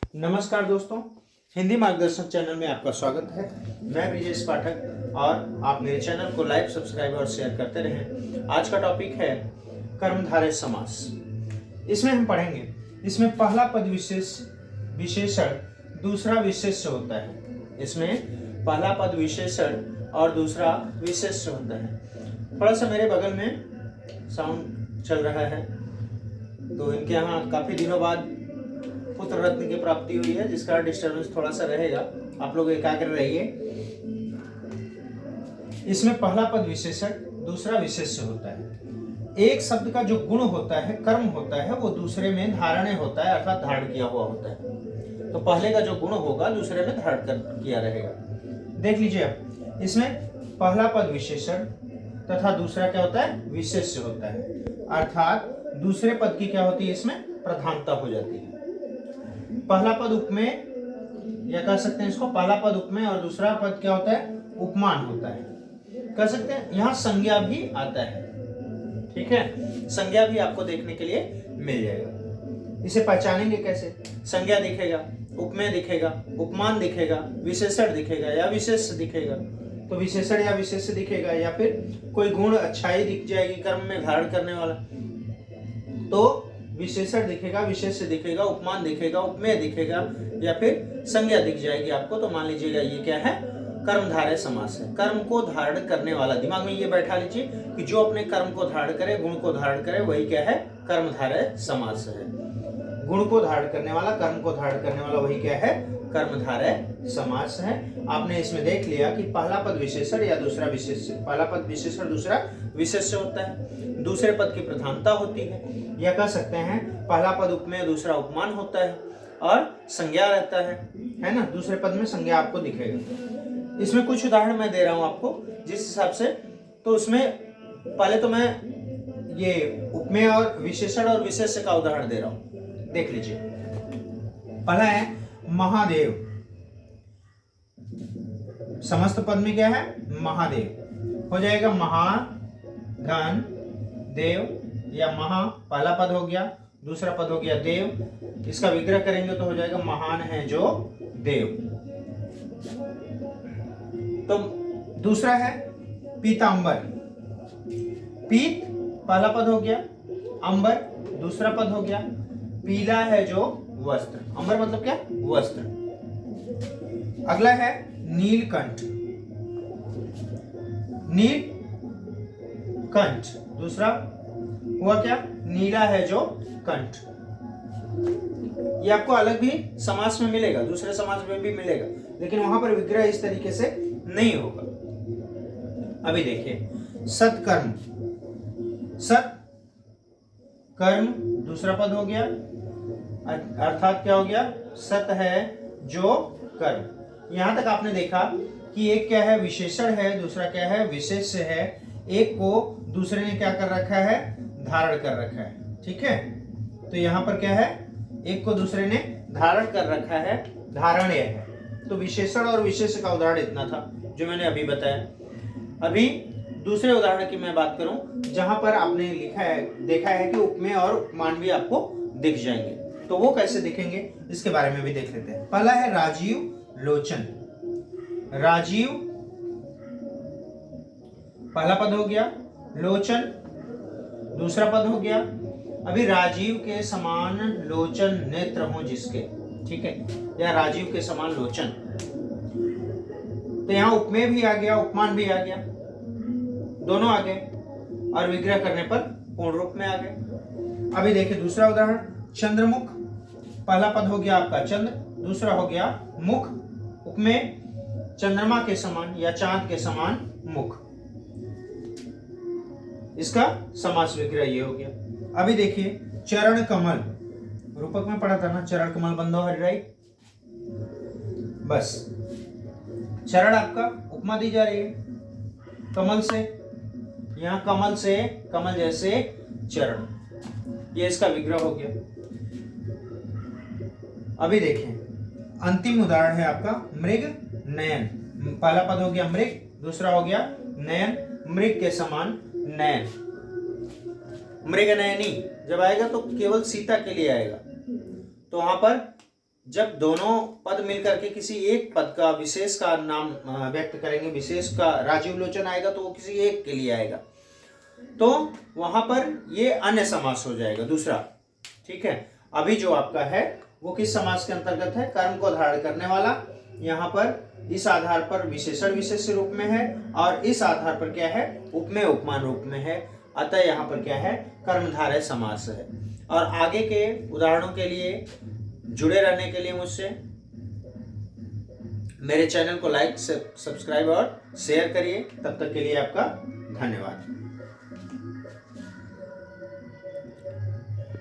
नमस्कार दोस्तों, हिंदी मार्गदर्शक चैनल में आपका स्वागत है। मैं ब्रिजेश पाठक और आप मेरे चैनल को लाइक, सब्सक्राइब और शेयर करते रहें। आज का टॉपिक है कर्मधारय समास। इसमें हम पढ़ेंगे, इसमें पहला पद विशेषण दूसरा विशेष्य होता है। इसमें पहला पद विशेषण और दूसरा विशेष्य होता है। थोड़ा सा मेरे बगल में साउंड चल रहा है, तो इनके यहाँ काफी दिनों बाद पुत्र रत्न की प्राप्ति हुई है, जिसका डिस्टर्बेंस थोड़ा सा रहेगा। आप लोग एकाग्र रहिए। इसमें पहला पद विशेषण दूसरा विशेष्य होता है। एक शब्द का जो गुण होता है, कर्म होता है, वो दूसरे में धारणीय होता है, अर्थात धारण किया हुआ होता है। तो पहले का जो गुण होगा दूसरे में धारण किया रहेगा। देख लीजिए, अब इसमें पहला पद विशेषण तथा दूसरा क्या होता है, विशेष्य होता है। अर्थात दूसरे पद की क्या होती है, इसमें प्रधानता हो जाती है। पहला पद उपमेय, या कह सकते हैं इसको पहला पद उपमेय और दूसरा पद क्या होता है, उपमान होता है। कह सकते हैं यहाँ संज्ञा भी आता है। ठीक है, संज्ञा भी आपको देखने के लिए मिल जाएगा। इसे पहचानेंगे कैसे? संज्ञा दिखेगा, उपमेय दिखेगा, उपमान दिखेगा, विशेषण दिखेगा या विशेष्य दिखेगा। तो विशेषण या विशेष्य दिखेगा, या फिर कोई गुण अच्छाई दिख जाएगी कर्म में धारण करने वाला, तो विशेषण दिखेगा, विशेष्य दिखेगा, उपमान दिखेगा, उपमेय दिखेगा, या फिर संज्ञा दिख जाएगी आपको। तो मान लीजिएगा ये क्या है, कर्मधारय समास है। कर्म को धारण करने वाला, दिमाग में ये बैठा लीजिए कि जो अपने कर्म को धारण करे, गुण को धारण करे, वही क्या है, कर्मधारय समास है। गुण को धारण करने वाला, कर्म को धारण करने वाला, वही क्या है, कर्मधारय समास है। आपने इसमें देख लिया कि पहला पद विशेषण या दूसरा विशेष्य, पहला पद विशेषण दूसरा विशेष्य होता है। दूसरे पद की प्रधानता होती है, या कह सकते हैं पहला पद उपमेय दूसरा उपमान होता है, और संज्ञा रहता है ना। दूसरे पद में संज्ञा आपको दिखेगा। इसमें कुछ उदाहरण मैं दे रहा हूं आपको जिस हिसाब से। तो उसमें पहले तो मैं ये उपमेय और विशेषण और विशेष्य का उदाहरण दे रहा हूं, देख लीजिए। पहला है महादेव। समस्त पद में क्या है, महादेव हो जाएगा। महा धन देव, या महा पहला पद हो गया, दूसरा पद हो गया देव। इसका विग्रह करेंगे तो हो जाएगा महान है जो देव। तो दूसरा है पीतांबर। पीत पहला पद हो गया, अंबर दूसरा पद हो गया। पीला है जो वस्त्र, अंबर मतलब क्या, वस्त्र। अगला है नीलकंठ। नीलकंठ दूसरा हुआ क्या, नीला है जो कंठ। ये आपको अलग भी समास में मिलेगा, दूसरे समास में भी मिलेगा, लेकिन वहां पर विग्रह इस तरीके से नहीं होगा। अभी देखिए, सत्कर्म। सत्कर्म दूसरा पद हो गया, अर्थात क्या हो गया, सत है जो कर्म। यहां तक आपने देखा कि एक क्या है, विशेषण है, दूसरा क्या है, विशेष्य है। एक को दूसरे ने क्या कर रखा है, धारण कर रखा है। ठीक है, तो यहां पर क्या है, एक को दूसरे ने धारण कर रखा है, धारणीय है। तो विशेषण और विशेष्य का उदाहरण इतना था जो मैंने अभी बताया। अभी दूसरे उदाहरण की मैं बात करूं, जहां पर आपने लिखा है, देखा है कि उपमेय और उपमान भी आपको दिख जाएंगे। तो वो कैसे दिखेंगे, इसके बारे में भी देख लेते हैं। पहला है राजीव लोचन। राजीव पहला पद हो गया, लोचन दूसरा पद हो गया। अभी राजीव के समान लोचन नेत्र हो जिसके, ठीक है, या राजीव के समान लोचन। तो यहां उपमेय भी आ गया, उपमान भी आ गया, दोनों आ गए, और विग्रह करने पर पूर्ण रूप में आ गए। अभी देखिए दूसरा उदाहरण, चंद्रमुख। पहला पद हो गया आपका चंद्र, दूसरा हो गया मुख। उपमेय चंद्रमा के समान या चांद के समान मुख, इसका समास विग्रह ये हो गया। अभी देखिए चरण कमल, रूपक में पढ़ा था ना, चरण कमल बंधो हरि, राइट। बस चरण आपका उपमा दी जा रही है कमल से, यहां कमल से, कमल जैसे चरण, ये इसका विग्रह हो गया। अभी देखें अंतिम उदाहरण है आपका मृग नयन। पहला पद हो गया मृग, दूसरा हो गया नयन, मृग के समान नयन। मृग नयनी जब आएगा तो केवल सीता के लिए आएगा, तो वहां पर जब दोनों पद मिलकर के किसी एक पद का विशेष का नाम व्यक्त करेंगे, विशेष का राजीव लोचन आएगा तो वो किसी एक के लिए आएगा, तो वहां पर ये अन्य समास हो जाएगा दूसरा। ठीक है, अभी जो आपका है वो किस समास के अंतर्गत है? कर्म को धारण करने वाला। यहाँ पर इस आधार पर विशेषण विशेष्य रूप में है और इस आधार पर क्या है? उपमेय उपमान रूप में है। अतः यहाँ पर क्या है? कर्मधारय समास है। और आगे के उदाहरणों के लिए जुड़े रहने के लिए मुझसे मेरे चैनल को लाइक, सब्सक्राइब और शेयर करिए। तब तक के लिए आपका धन्यवाद।